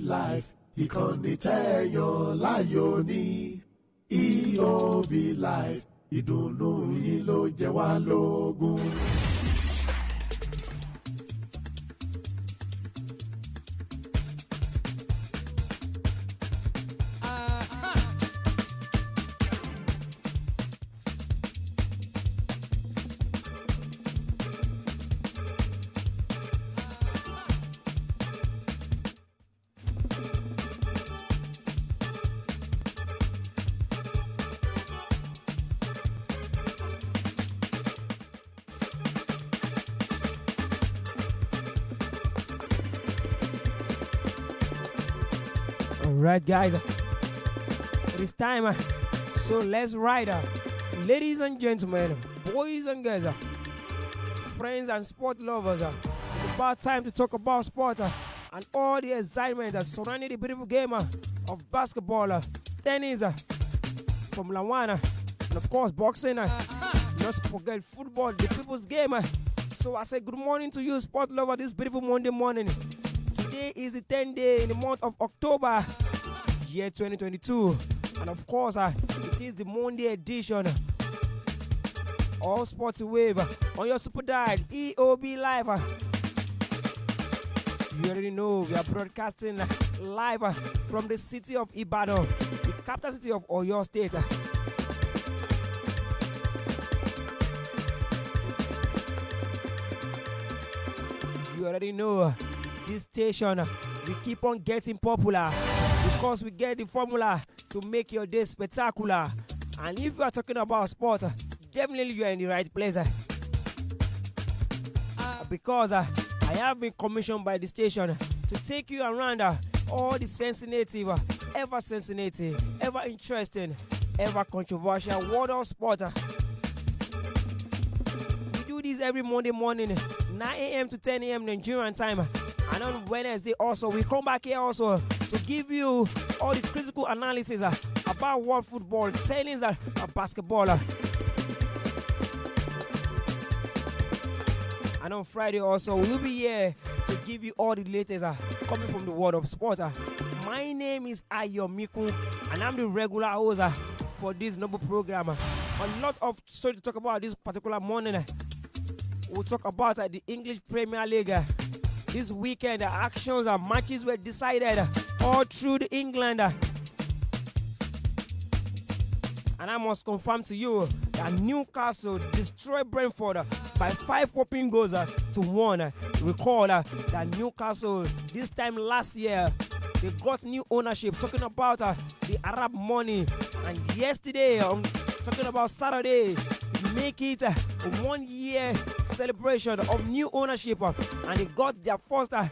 Life ìkànnì tẹ́yàn láyò ní EOB Life ìdùnnú yín ló jẹ wá lógún. Alright guys, it is time, so let's ride. Ladies and gentlemen, boys and girls, friends and sport lovers, it's about time to talk about sport and all the excitement surrounding the beautiful game of basketball, tennis, Formula One, and of course boxing, not to forget football, the people's game. So I say good morning to you sport lover this beautiful Monday morning. Today is the 10th day in the month of October, year 2022, and of course it is the Monday edition of Sports Wave on your super dial EOB Live. You already know we are broadcasting live from the city of Ibadan, the capital city of Oyo State. You already know this station, we keep on getting popular because we get the formula to make your day spectacular. And if you are talking about sport, definitely you are in the right place. Because I have been commissioned by the station to take you around all the sensitive, ever interesting, ever controversial world of sport. We do this every Monday morning, 9 a.m. to 10 a.m. Nigerian time. And on Wednesday also, we come back here also to give you all the critical analysis about world football, tennis, and basketball. And on Friday also, we'll be here to give you all the latest coming from the world of sport. My name is Ayo Miku, and I'm the regular host for this noble program. A lot of story to talk about this particular morning. We'll talk about the English Premier League. This weekend, actions and matches were decided all through the England. And I must confirm to you that Newcastle destroyed Brentford by 5 whopping goals to 1. Recall that Newcastle, this time last year, they got new ownership, talking about the Arab money. And yesterday, talking about Saturday, make it a 1 year celebration of new ownership, and they got their first and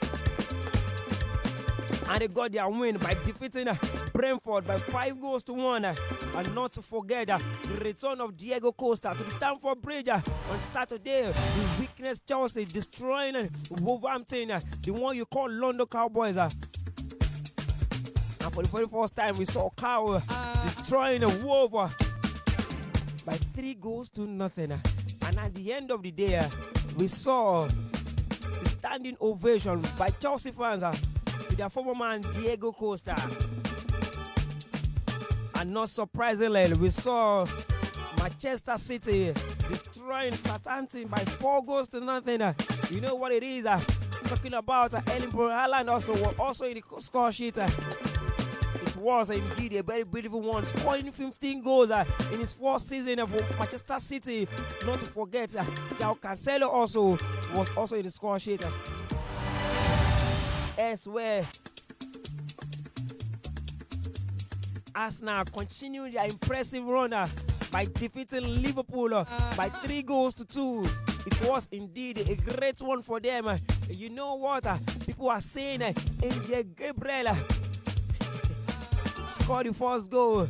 they got their win by defeating Brentford by 5 goals to 1. And not to forget the return of Diego Costa to the Stamford Bridge on Saturday. We witnessed Chelsea destroying Wolverhampton, the one you call London Cowboys. And for the very first time, we saw Cow destroying a Wolves by 3 goals to 0. And at the end of the day, we saw the standing ovation by Chelsea fans to their former man Diego Costa. And not surprisingly, we saw Manchester City destroying Southampton by 4 goals to 0. You know what it is? Talking about Erling Haaland also in the score sheet. It was indeed a very beautiful one, scoring 15 goals in his first season for Manchester City. Not to forget, João Cancelo also was also in the score sheet. Elsewhere, Arsenal continued their impressive run by defeating Liverpool by 3 goals to 2. It was indeed a great one for them. You know what? People are saying Ndiaye Gabriel scored the first goal,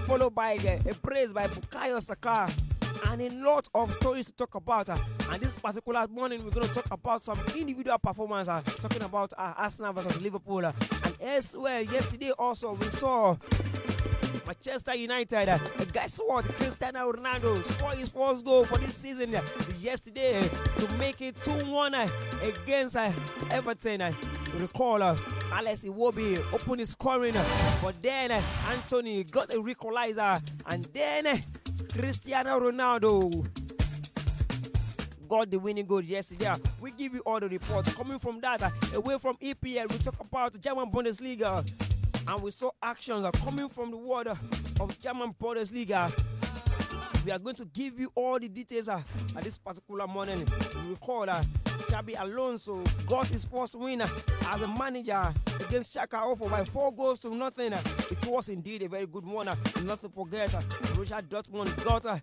followed by a praise by Bukayo Saka, and a lot of stories to talk about. And this particular morning, we're going to talk about some individual performance, talking about Arsenal versus Liverpool. And elsewhere, yesterday also, we saw Manchester United, guess what? Cristiano Ronaldo scored his first goal for this season yesterday to make it 2-1 against Everton. recall Alex Iwobi opened his scoring, but then Anthony got a equalizer, and then Cristiano Ronaldo got the winning goal yesterday. We give you all the reports coming from that. Away from EPL, we talk about German Bundesliga, and we saw actions coming from the world of German Bundesliga. We are going to give you all the details at this particular morning. We recall Xabi Alonso got his first win as a manager against Schalke 04 by 4-0. It was indeed a very good one. Not to forget, Borussia Dortmund got a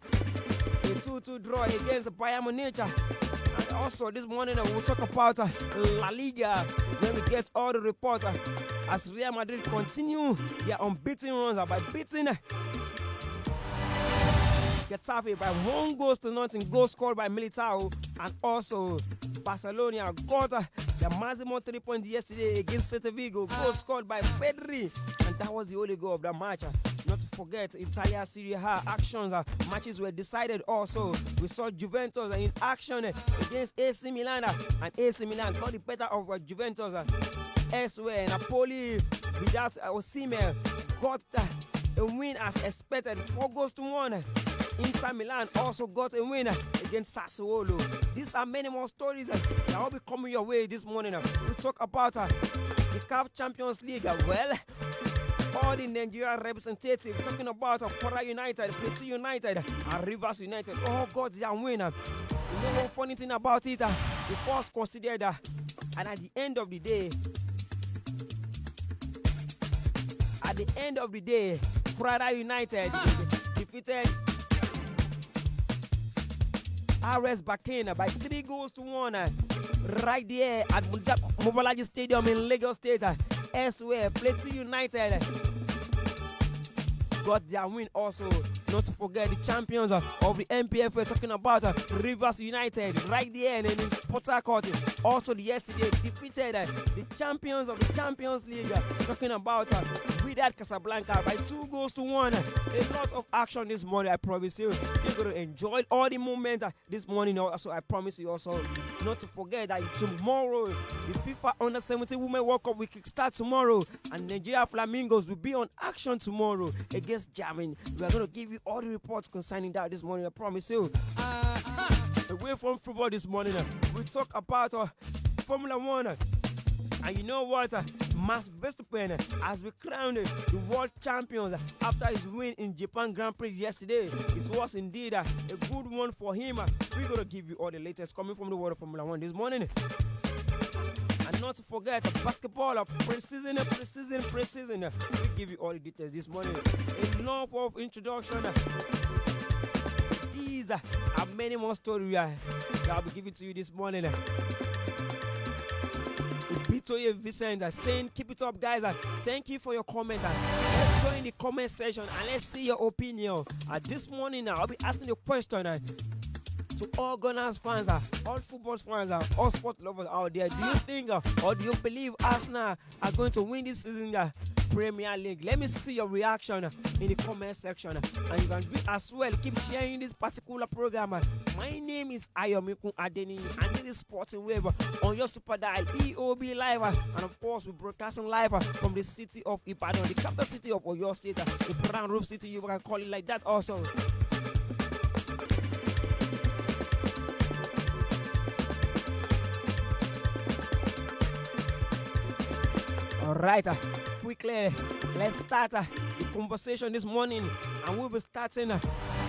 2-2 draw against Bayern Munich. And also this morning we'll talk about La Liga when we get all the reports as Real Madrid continue their unbeaten runs by beating Getafe by 1-0. Goal scored by Militao, and also Barcelona got their maximum 3 points yesterday against Celta Vigo. Goal scored by Pedri, and that was the only goal of that match. Not to forget, Italia Serie A actions, matches were decided also. We saw Juventus in action against AC Milan, and AC Milan got the better of Juventus. Elsewhere, Napoli, without Osimhen, got a win as expected, 4-1. Inter Milan also got a win against Sassuolo. These are many more stories that will be coming your way this morning. We talk about the CAF Champions League. Well, all the Nigerian representatives talking about Kwara United, Plateau United, and Rivers United all got their win. You know one funny thing about it? The first considered, and at the end of the day, Kwara United defeated RS Bakina by 3-1 right there at Mobolaji Stadium in Lagos State. Elsewhere, Plateau United got their win also. Not to forget the champions of the MPF we're talking about, Rivers United, right there and in Port Harcourt. Also yesterday defeated the champions of the Champions League, talking about Wydad Casablanca by 2-1. A lot of action this morning, I promise you. You're going to enjoy all the moments this morning also, I promise you also. Not to forget that tomorrow, the FIFA Under-17 Women World Cup will kickstart tomorrow, and Nigeria Flamingos will be on action tomorrow against Germany. We are going to give you all the reports concerning that this morning, I promise you. Away from football this morning, we talk about Formula 1. And you know what? Max Verstappen has been crowned the world champion after his win in Japan Grand Prix yesterday. It was indeed a good one for him. We're going to give you all the latest coming from the world of Formula 1 this morning. And not to forget, basketball, pre-season. We give you all the details this morning. Enough of introduction. These are many more stories that I'll be giving to you this morning. Bitoye Vincent saying, keep it up, guys. Thank you for your comment. Let's join the comment section and let's see your opinion. This morning, I'll be asking a question to all Gunners fans, all football fans, all sport lovers out there. Do you think or do you believe Arsenal are going to win this season Premier League? Let me see your reaction in the comment section, and you can do it as well. Keep sharing this particular program. My name is Ayomikun Adeni, and this is Sporting Wave on your super dial EOB Live, and of course we're broadcasting live from the city of Ibadan, the capital city of Oyo State, the brown roof city, you can call it like that also. All right, quickly, let's start the conversation this morning, and we'll be starting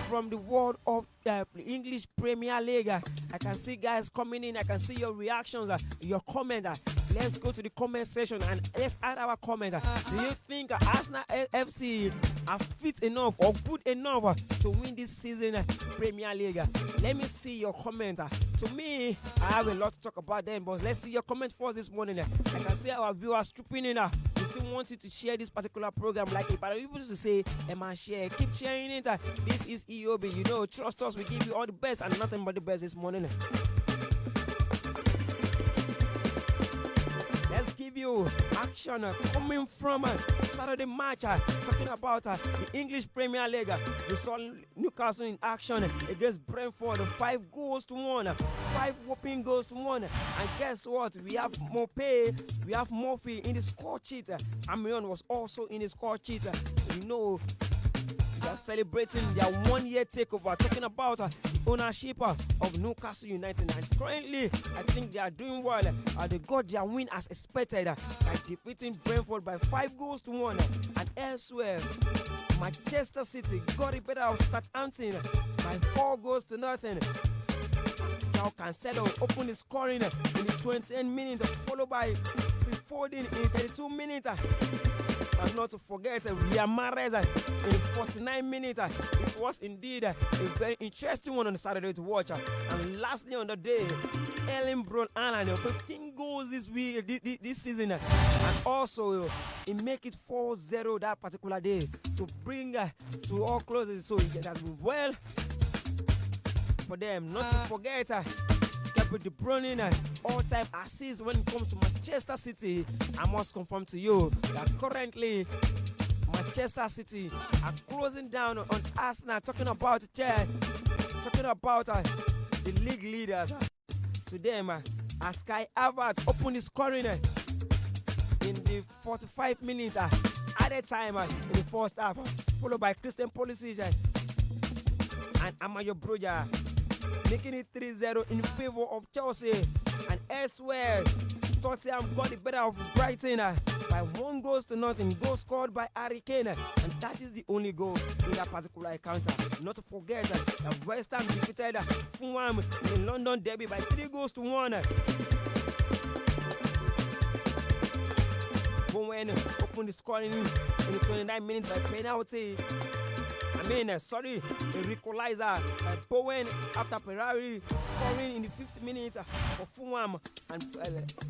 from the world of the English Premier League. I can see guys coming in. I can see your reactions, your comment. Let's go to the comment section and let's add our comment. Do you think Arsenal FC are fit enough or good enough to win this season Premier League? Let me see your comment. To me, I have a lot to talk about them, but let's see your comment first this morning. I can see our viewers trooping in. We still want you to share this particular program like it, but I people to say, share, keep sharing it. This is EOB, you know, trust us, we give you all the best and nothing but the best this morning. Let's give you action coming from Saturday match. Talking about the English Premier League. We saw Newcastle in action against Brentford. 5 goals to 1. 5 whopping goals to 1. And guess what? We have Mopé, we have Murphy in the score sheet. Amiron was also in the score sheet. You know, they are celebrating their 1-year takeover. Talking about the ownership of Newcastle United. And currently, I think they are doing well. They got their win as expected by defeating Brentford by 5 goals to 1. And elsewhere, Manchester City got it better of Southampton by 4 goals to nothing. Now Cancelo opened the scoring in the 28th minute, followed by Foden in the 32 minutes. And not to forget, Riyad Mahrez in the 49 minutes. It was indeed a very interesting one on Saturday to watch. And lastly on the day, Erling Braut Haaland, 15 goals this season. And also, he make it 4-0 that particular day to bring to all closes. So it has been well for them. Not to forget, Kevin De Bruyne, all-time assist when it comes to Manchester City. I must confirm to you that currently Manchester City are closing down on Arsenal. Talking about the league leaders. To them, as Kai Havertz opened the scoring in the 45 minutes added time in the first half, followed by Christian Pulisic and Amayo Broja, making it 3-0 in favor of Chelsea. And elsewhere, Tottenham got the better of Brighton by 1 goal to nothing. Goal scored by Harry Kane, and that is the only goal in that particular encounter. Not to forget that West Ham defeated Fulham in the London derby by 3 goals to 1. Bowen opened the scoring in the 29 minutes by penalty. A equalizer by Bowen after Ferrari scoring in the 50th minute for Fulham, and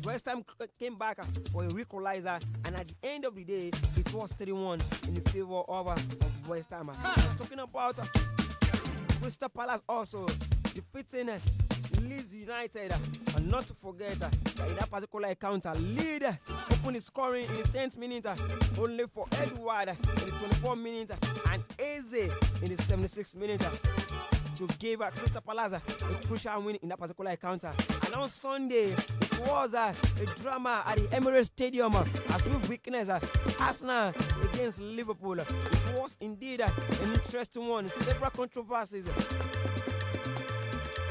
West Ham came back for a equalizer, and at the end of the day, it was 3-1 in the favor of West Ham. Talking about Crystal Palace also defeating Leeds United, and not to forget that in that particular encounter, Leeds opened the scoring in the 10th minute only for Edward in the 24th minute and Eze in the 76th minute to give Crystal Palace a crucial win in that particular encounter. And on Sunday, it was a drama at the Emirates Stadium as we witnessed Arsenal against Liverpool. It was indeed an interesting one, several controversies.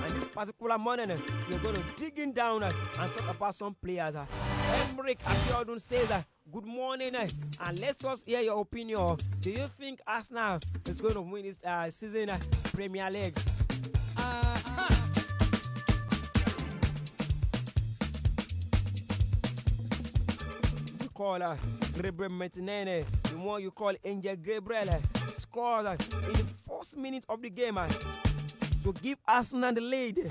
And this particular morning, we're going to dig in down and talk about some players. Emric Abiodun says, good morning, and let's just hear your opinion. Do you think Arsenal is going to win this season Premier League? You call Gabriel Martinelli, the one you call Angel Gabriel, scored in the first minute of the game to give Arsenal the lead.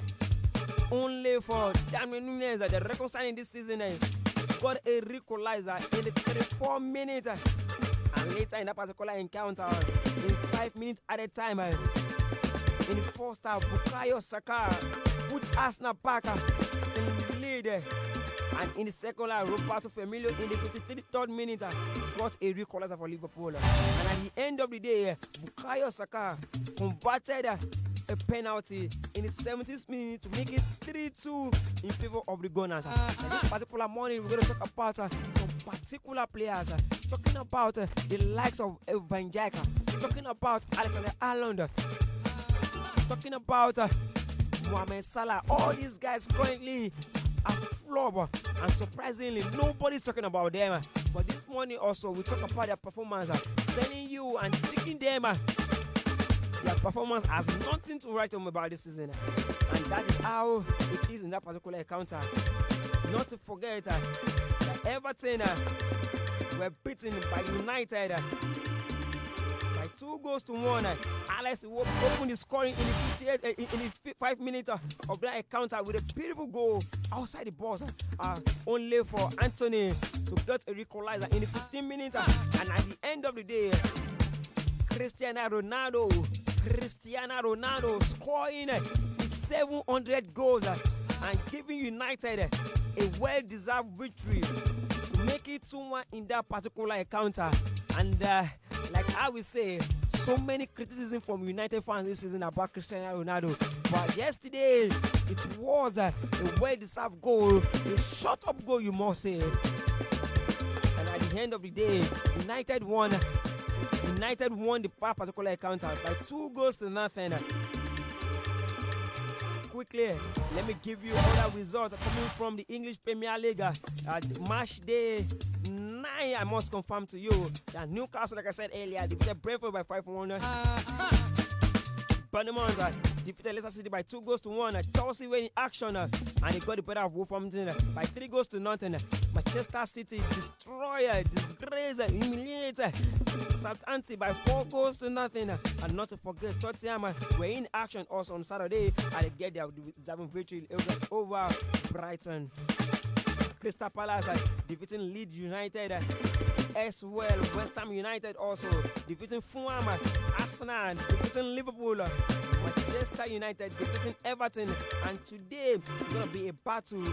Only for Darwin Núñez, the record signing this season, got a equalizer in the 34 minutes. And later in that particular encounter, in 5 minutes at a time, in the first half, Bukayo Saka put Arsenal back in the lead. And in the second half, Roberto Firmino in the 53rd minute got a equalizer for Liverpool. And at the end of the day, Bukayo Saka converted a penalty in the 70th minute to make it 3-2 in favor of the Gunners. And this particular morning, we're going to talk about some particular players. Talking about the likes of Van Dijk, talking about Alexander Arnold, talking about Mohamed Salah. All these guys currently are flop, and surprisingly, nobody's talking about them. But this morning also, we talk about their performance, telling you and taking them. Their performance has nothing to write home about this season, and that is how it is in that particular encounter. Not to forget that Everton were beaten by United by 2 goals to 1. Alex opened the scoring in the 5 minutes of that encounter with a beautiful goal outside the box, only for Anthony to get a equalizer in the 15 minutes. And at the end of the day, Cristiano Ronaldo scoring with 700 goals and giving United a well-deserved victory to make it 2-1 in that particular encounter. And like I will say, so many criticism from United fans this season about Cristiano Ronaldo. But yesterday, it was a well-deserved goal, a shut-up goal, you must say. And at the end of the day, United won the particular encounter by 2-0. Quickly, let me give you other results coming from the English Premier League. Match day 9, I must confirm to you that Newcastle, like I said earlier, defeated Brentford by 5-1. Bournemouth defeated Leicester City by 2-1. Chelsea went in action and they got the better of Wolverhampton by 3-0. Manchester City destroyed, disgraced, humiliated Southampton by 4-0. And not to forget, Tottenham were in action also on Saturday and they get their deserving victory over Brighton. Crystal Palace defeating Leeds United as well. West Ham United also defeating Fulham. Arsenal defeating Liverpool. Manchester United defeating Everton. And today it's going to be a battle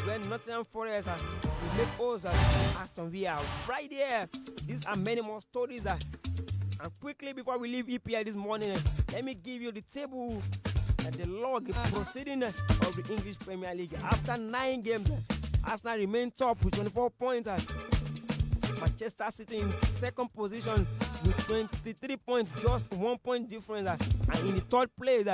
when Nottingham Forest will make us Aston Villa. Right there, these are many more stories. And quickly before we leave EPL this morning, let me give you the table and the log, the proceeding of the English Premier League. After 9 games, Arsenal remain top with 24 points. Manchester City in second position with 23 points, just 1 point difference. And in the third place,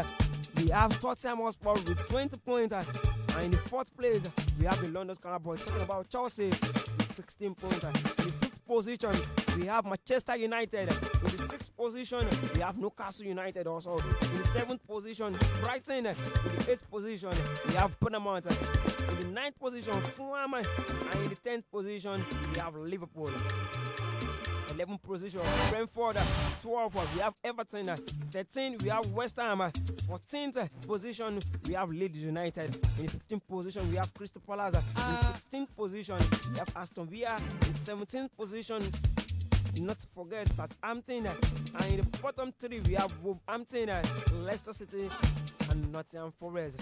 we have Tottenham Hotspur with 20 points. And in the fourth place, we have the London Scarlet Boys, talking about Chelsea with 16 points. In the fifth position, we have Manchester United. In the sixth position, we have Newcastle United also. In the seventh position, Brighton. In the eighth position, we have Bournemouth. In the ninth position, Fulham. And in the 10th position, we have Liverpool. 11th position, Brentford. 12th, we have Everton. 13th, we have West Ham. 14th position, we have Leeds United. In the 15th position, we have Crystal Palace. In the 16th position, we have Aston Villa. In the 17th position, not to forget Southampton. And in the bottom 3, we have Wolverhampton, Leicester City, and Nottingham Forest.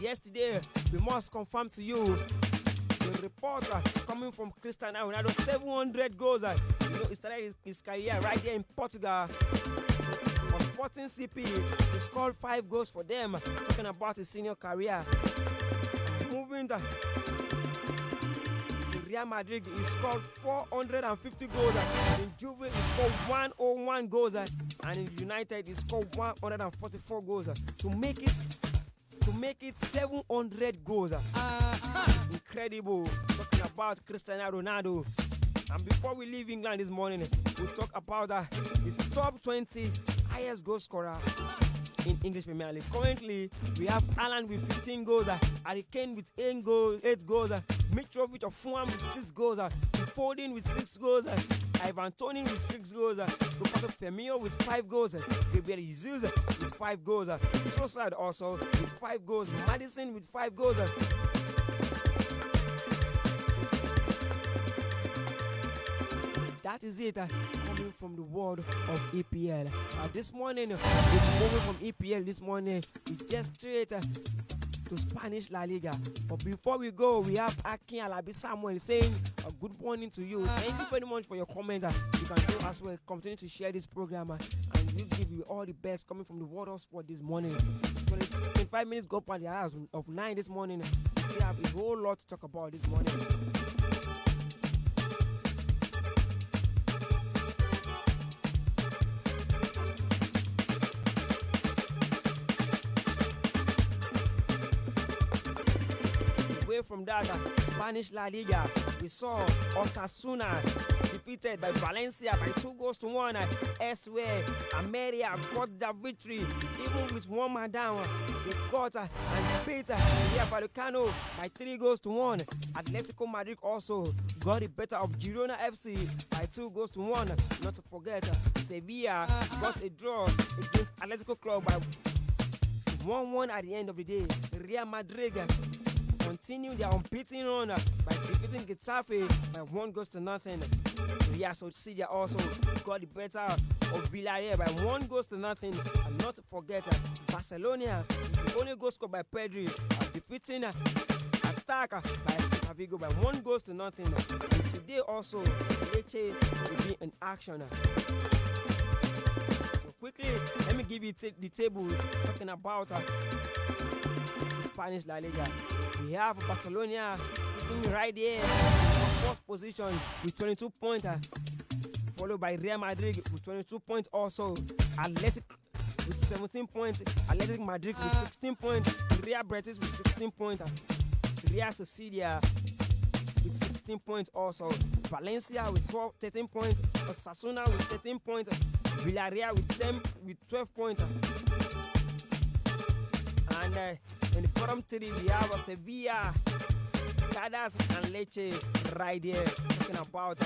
Yesterday, we must confirm to you the report coming from Cristiano Ronaldo, 700 goals. He started his career right there in Portugal. For Sporting CP, he scored 5 goals for them. Talking about his senior career. Moving to Real Madrid, he scored 450 goals. In Juve, he scored 101 goals. And in United, he scored 144 goals. To make it 700 goals. It's incredible. Talking about Cristiano Ronaldo. And before we leave England this morning, we'll talk about the top 20 highest goal scorer in English Premier League. Currently, we have Haaland with 15 goals, Harry Kane with 8 goals, Mitrovic of Fulham with 6 goals, Foden with 6 goals, Ivan Toney with 6 goals, Roberto Firmino with 5 goals, Gabriel Jesus with 5 goals, Trossard also with 5 goals, Maddison with 5 goals. That is it, coming from the world of EPL. This morning, we're moving from EPL this morning, we just straight to Spanish La Liga. But before we go, we have Akin Alabi Samuel saying a good morning to you. Thank you very much for your comment. You can do as well. Continue to share this program and we'll give you all the best coming from the world of sport this morning. When it's 25 minutes go by the hours of 9 this morning, we have a whole lot to talk about this morning. From that Spanish La Liga, we saw Osasuna defeated by Valencia by 2-1. Elsewhere, Almeria got the victory even with 1 man down. They got and beat Rayo Vallecano by 3-1. Atletico Madrid also got the better of Girona FC by 2-1. Not to forget, Sevilla got a draw against Atletico Club by 1-1 at the end of the day. Real Madrid continue their unbeaten run by defeating Getafe by 1-0. Real Sociedad also got the better of Villarreal by 1-0. And not to forget, Barcelona, the only goal scored by Pedri, defeating Attack by Celta Vigo by 1-0. And today also, Lecce will be in action. So quickly, let me give you the table talking about the Spanish La Liga. We have Barcelona sitting right there in first position with 22 points, followed by Real Madrid with 22 points also. Athletic with 17 points, Athletic Madrid with 16 points, Real Betis with 16 points, Real Sociedad with 16 points also, Valencia with 13 points, Osasuna with 13 points, Villarreal with 12 points. And in the bottom three, we have Sevilla, Cádiz, and Lecce right there. Talking about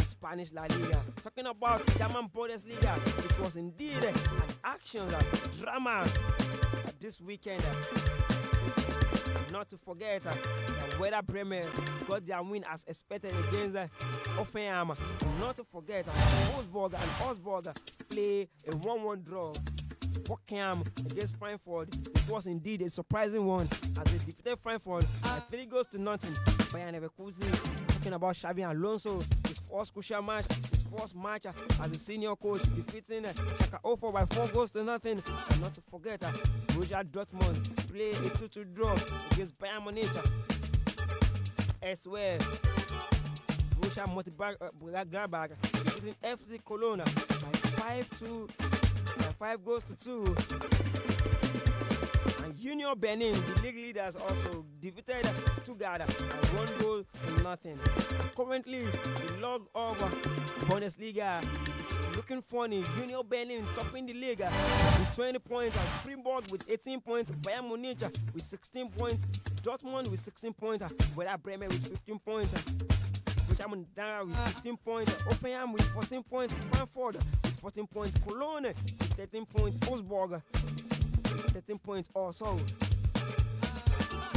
Spanish La Liga. Talking about German Bundesliga, it was indeed an action, drama this weekend. Not to forget that Werder Bremen got their win as expected against Hoffenheim. Not to forget Wolfsburg and Augsburg play a 1-1 draw. Bochum against Frankfurt. It was indeed a surprising one as they defeated Frankfurt by 3-0. Bayern Leverkusen, talking about Xabi Alonso, his first crucial match, his first match as a senior coach, defeating Schalke 04 by 4-0. And not to forget, Borussia Dortmund play a 2-2 draw against Bayern Munich. As well, Borussia Mönchengladbach defeating FC Cologne by 5-2. And Union Berlin, the league leaders, also defeated Stuttgart by 1-0. Currently, the log of Bundesliga is looking funny. Union Berlin topping the league with 20 points, and Freiburg with 18 points, Bayern Munich with 16 points, Dortmund with 16 points, Werder Bremen with 15 points, Borussia Dortmund with 15 points, Hoffenheim with 14 points, Frankfurt with 14 points, Cologne with 13 points, Augsburg with 13 points also.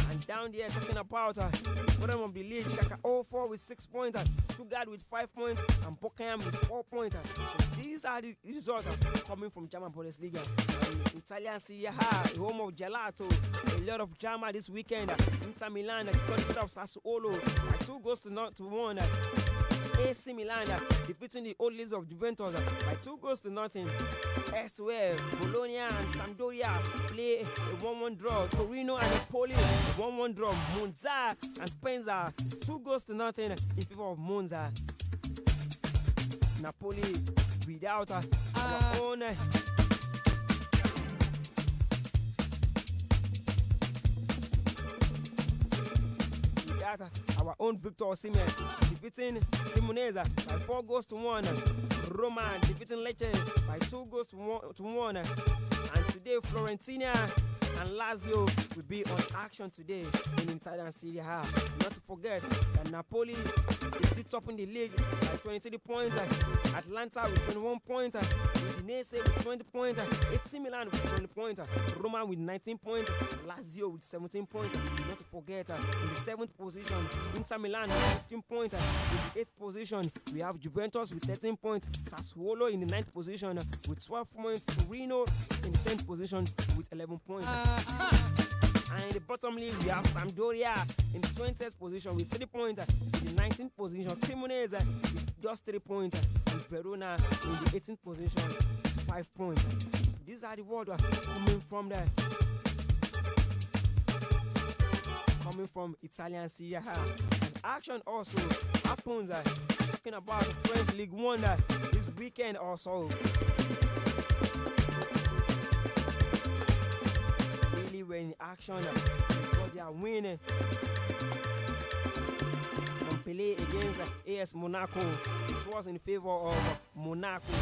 And down there talking about bottom of the league, Schalke 04 with 6 points, Stuttgart with 5 points, and Bochum with 4 points. So these are the results coming from German Bundesliga. Italian Serie A, home of Gelato, a lot of drama this weekend. Inter Milan got rid of Sassuolo by 2-1. AC Milan defeating the old leads of Juventus by 2-0. As well, Bologna and Sampdoria play a 1-1 draw. Torino and Napoli 1-1 draw. Monza and Spencer 2-0 in favor of Monza. Napoli without our own our own Victor Osimhen defeating Cremonese by 4-1. Roma defeating Lecce by 2-1. And today Fiorentina and Lazio will be on action today in Italian Serie A. Not to forget that Napoli is still topping the league by 23 points. Atlanta with 21 points. Udinese with 20 points. AC Milan with 20 points. Roma with 19 points. Lazio with 17 points. Not to forget in the 7th position, Inter Milan with 15 points. In the 8th position, we have Juventus with 13 points. Sassuolo in the 9th position with 12 points. Torino in the 10th position with 11 points. And in the bottom league, we have Sampdoria in the 20th position with 3 points. In the 19th position, Cremonese with just 3 points. And Verona in the 18th position with 5 points. These are the words coming from Italian Serie A. And action also happens talking about the French League One this weekend also. Were in action because they are winning. Montpellier against AS Monaco. It was in favor of Monaco.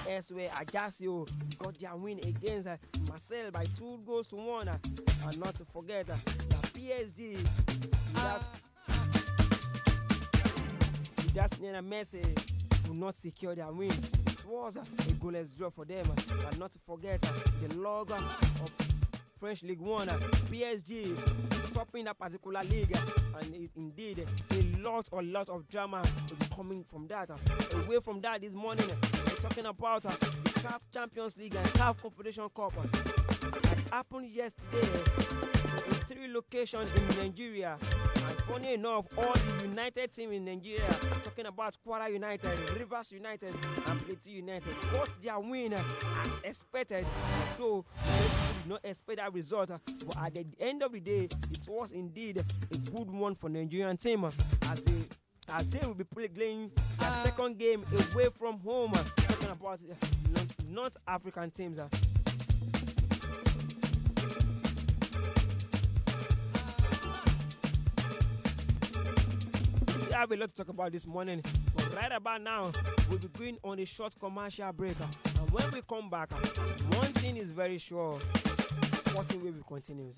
Elsewhere, Ajaccio got their win against Marseille by 2-1. And not to forget that PSG without Lionel Messi will not secure their win. It was a goalless draw for them. But not to forget the log of French League One, PSG topping that particular league, and indeed a lot of drama will be coming from that. Away from that this morning, we're talking about the CAF Champions League and CAF Confederation Cup that happened yesterday in 3 locations in Nigeria. And funny enough, all the United team in Nigeria, talking about Kwara United, Rivers United, and Plateau United, got their win as expected. Although they did not expect that result, but at the end of the day, it was indeed a good one for Nigerian team as they will be playing their second game away from home. Talking about North African teams. I have a lot to talk about this morning, but right about now, we'll be going on a short commercial break. And when we come back, one thing is very sure, Sporting Wave continues.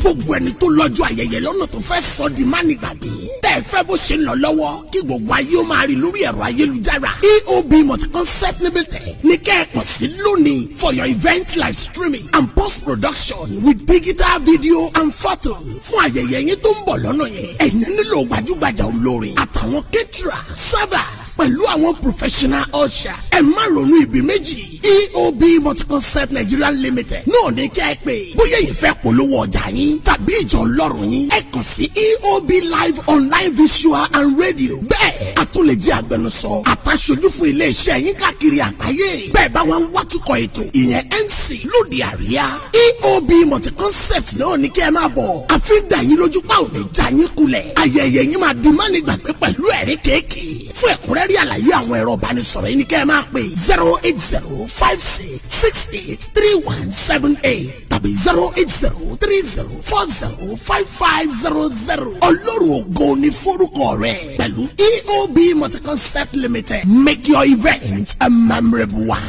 Gbogbo ẹni tó lọ́jọ́ ayẹyẹ lọ́nà tó fẹ́ sọ di má nígbàgbé. Tẹ́ ẹ fẹ́ bó ṣe ń lọ lọ́wọ́ kí gbogbo ayé ó máa rí lórí ẹ̀rọ ayélujára. EOB Multi-Concept Limited ní kẹ́ ẹ pọ̀ sí lónìí for your event live streaming and post-production with digital video and photo. Fún ayẹyẹ yín tó ń bọ̀ lọ́nà yẹn, ẹ̀yin nílò gbajúgbajà olórin àtàwọn caterer, servers pẹ̀lú àwọn professional ushers. Ẹ má ronú ibi méjì. EOB Multi-Concept Nigeria Limited náà ní kẹ́ ẹ pé bóyá yìí fẹ́ polówó ọjà yín tàbí ìjọ ọlọ́run yín ẹ kàn sí EOB Live Online Visual and Radio. Bẹ́ẹ̀ a tún lè jẹ́ agbẹnusọ àtàṣojú fún iléeṣẹ́ yín káàkiri àgbáyé. Bẹ́ẹ̀ bá wọn wá tukọ̀ ètò ìyẹn MC lóde àríyá. EOB Multi-Concept náà ní kí ẹ máa bọ̀. àfi ń dà yín lójú pa òní já yín kulẹ̀. ayẹyẹ yín máa di má nígbàgbé pẹ̀lú ẹ̀rí kéèkì. fún ẹ̀kúnrẹ́rì àlàyé àwọn ẹ̀rọ ìbánisọ̀rọ̀ yìí ní kí ẹ máa pè 08056683178 tàbí 08030405500. ọlọ́run ògo ní forúkọ rẹ̀ pẹ̀lú EOB Multi-Concept Limited. Make your event a memorable one.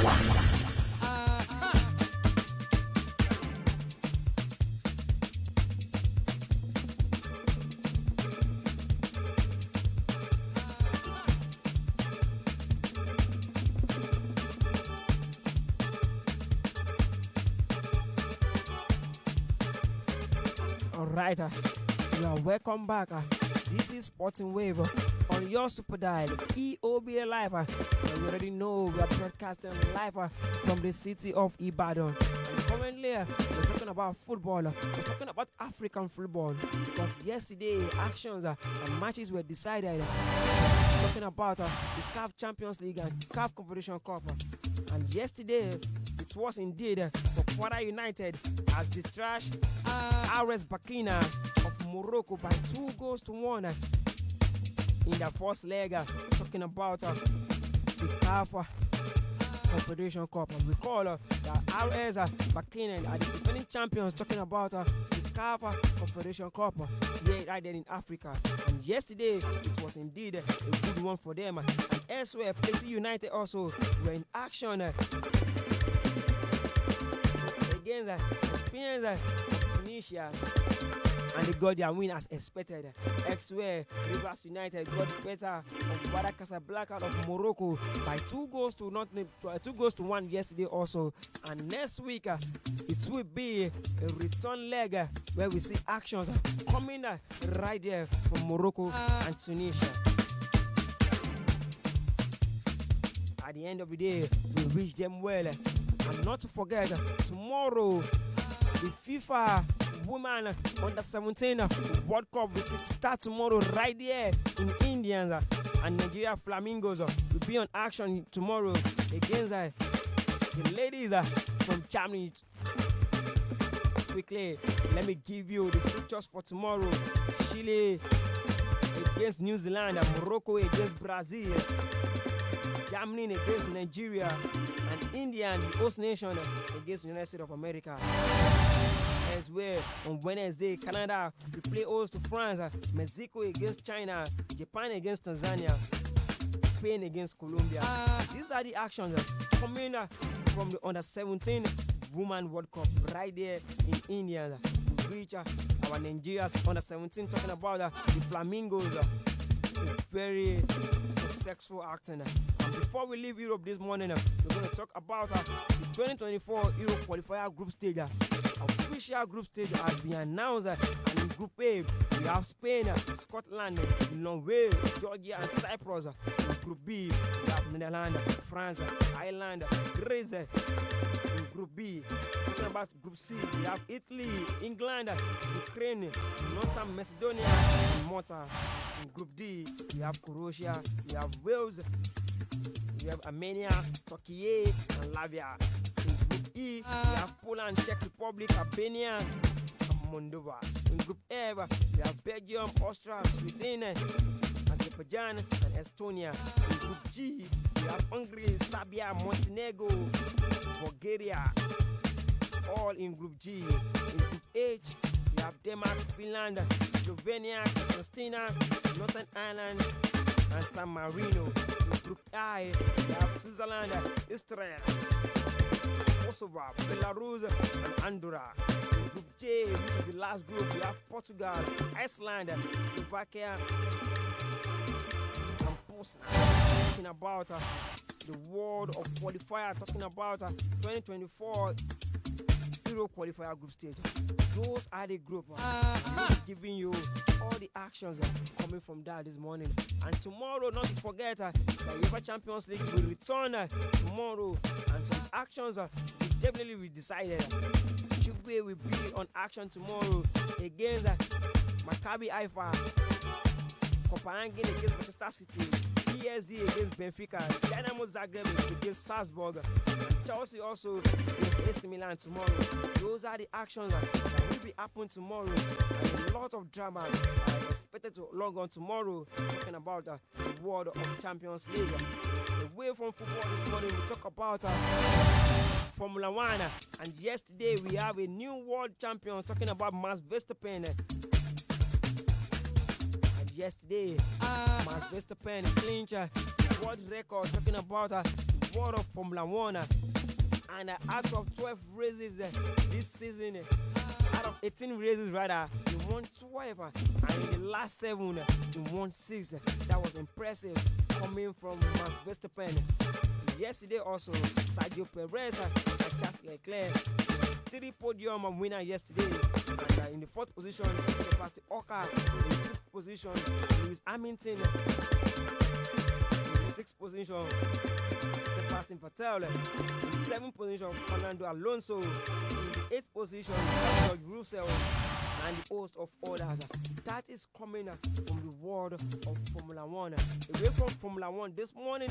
Alright, you are welcome back. This is Sporting Wave on your super dial EOB Live. And you already know we are broadcasting live from the city of Ibadan. And currently, we're talking about football. We're talking about African football because yesterday actions and matches were decided. Talking about the CAF Champions League and CAF Confederation Cup. And yesterday, it was indeed for Kwara United as they trashed RS Burkina of Morocco by 2-1 in the first leg. Talking about the CAF Confederation Cup. And we call the RS Burkina are the defending champions. Talking about the CAF Confederation Cup here right there in Africa. And yesterday, it was indeed a good one for them. And elsewhere, Plateau United also were in action against experience Tunisia, and they got their win as expected. Elsewhere, Rivers United got better of Wydad Casablanca of Morocco by 2-1 yesterday also. And next week, it will be a return leg where we see actions coming right there from Morocco and Tunisia. At the end of the day, we wish them well. And not to forget, tomorrow, the FIFA Women Under-17 World Cup will start tomorrow right there in India. And Nigeria Flamingos will be on action tomorrow against the ladies from Germany. Quickly, let me give you the fixtures for tomorrow. Chile against New Zealand, Morocco against Brazil, Germany against Nigeria, and India and the host nation against the United States of America. As well, on Wednesday, Canada will play host to France, Mexico against China, Japan against Tanzania, Spain against Colombia. These are the actions coming from the Under-17 Women World Cup right there in India. Which our Nigeria's Under-17 talking about the Flamingos, very successful acting. Before we leave Europe this morning, we're going to talk about the 2024 Euro qualifier group stage. Official group stage has been announced, and in Group A, we have Spain, Scotland, Norway, Georgia, and Cyprus. In Group B, we have Netherlands, France, Ireland, Greece. In Group B, talking about Group C, we have Italy, England, Ukraine, Northern Macedonia, and Malta. In Group D, we have Croatia, we have Wales, we have Armenia, Turkey, and Latvia. In Group E, we have Poland, Czech Republic, Albania, and Moldova. In Group F, we have Belgium, Austria, Sweden, Azerbaijan, and Estonia. In Group G, we have Hungary, Serbia, Montenegro, Bulgaria, all in Group G. In Group H, we have Denmark, Finland, Slovenia, Kazakhstan, Northern Ireland, and San Marino. In Group I, we have Switzerland, Israel, Kosovo, Belarus, and Andorra. In Group J, which is the last group, we have Portugal, Iceland, Slovakia, and Bosnia. Talking about the world of qualifier, talking about 2024 Euro qualifier group stage. Those are the group. I'm giving you all the actions coming from that this morning. And tomorrow, not to forget, the UEFA Champions League will return tomorrow, and some actions will definitely be decided. Juve will be on action tomorrow against Maccabi Haifa, Copenhagen against Manchester City, PSG against Benfica, Dynamo Zagreb against Salzburg, and Chelsea also against AC Milan tomorrow. Those are the actions that will be happening tomorrow, and a lot of drama are expected to log on tomorrow, talking about the World of Champions League. Away from football this morning, we talk about Formula 1, and yesterday we have a new world champion, talking about Max Verstappen. Yesterday, Max Verstappen clinched world record, talking about the world of Formula 1. And out of 12 races this season, out of 18 races rather, he won 12. And in the last 7, he won 6. That was impressive coming from Max Verstappen. Yesterday also, Sergio Perez and Charles Leclerc, 3 podium winner yesterday. And in the 4th position, Sebastian Ocon. In the 5th position, Lewis Hamilton. In the 6th position, Sebastian Vettel. In the 7th position, Fernando Alonso. In the 8th position, George Russell, and the host of others. That is coming from the world of Formula 1. Away from Formula 1 this morning,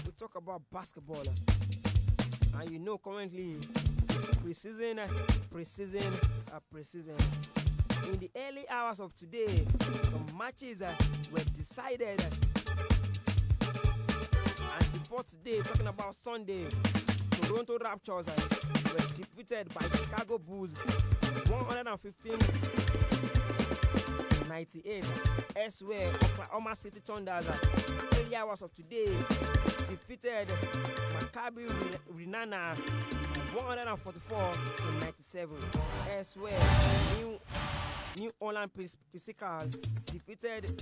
we talk about basketball. And you know, currently it's pre-season. In the early hours of today, some matches were decided. And before today, talking about Sunday, Toronto Raptors were defeated by Chicago Bulls 115-98. Elsewhere, Oklahoma City Thunder, early hours of today, defeated Maccabi Renana 144-97. Elsewhere, New Orleans Physical defeated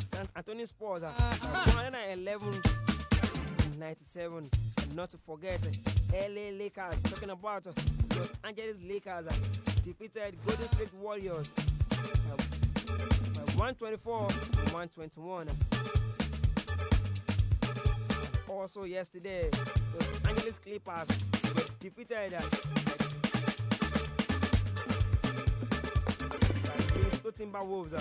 San Antonio Spurs 111-97. And not to forget, LA Lakers, talking about Los Angeles Lakers, defeated Golden State Warriors by 124-121. Also yesterday, Los Angeles Clippers were defeated by Minnesota Timberwolves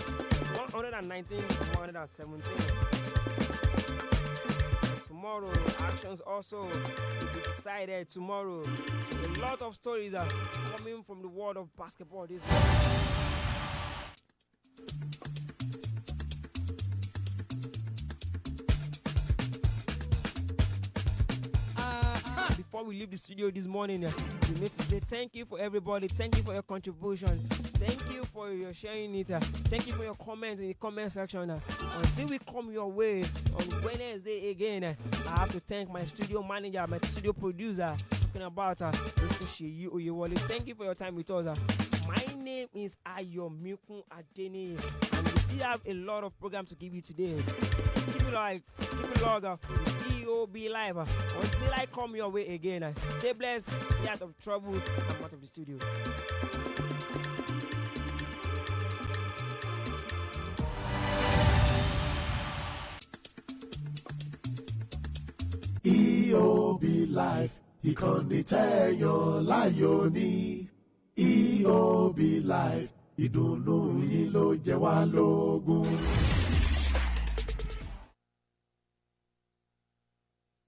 119-117. Tomorrow, actions also will be decided tomorrow. So a lot of stories are coming from the world of basketball this week. Before we leave the studio this morning, we need to say thank you for everybody. Thank you for your contribution. Thank you for your sharing it. Thank you for your comments in the comment section. Until we come your way on Wednesday again, I have to thank my studio manager, my studio producer, talking about Mr. Sheyi Oyewole. Thank you for your time with us. My name is Ayomikun Adeni, and we still have a lot of programs to give you today. Keep it log with EOB Live until I come your way again. Stay blessed, stay out of trouble. I'm out of the studio. EOB Live ìkànnì tẹ́yàn láyò ní EOB Live ìdùnnú yín ló jẹ wá lógún.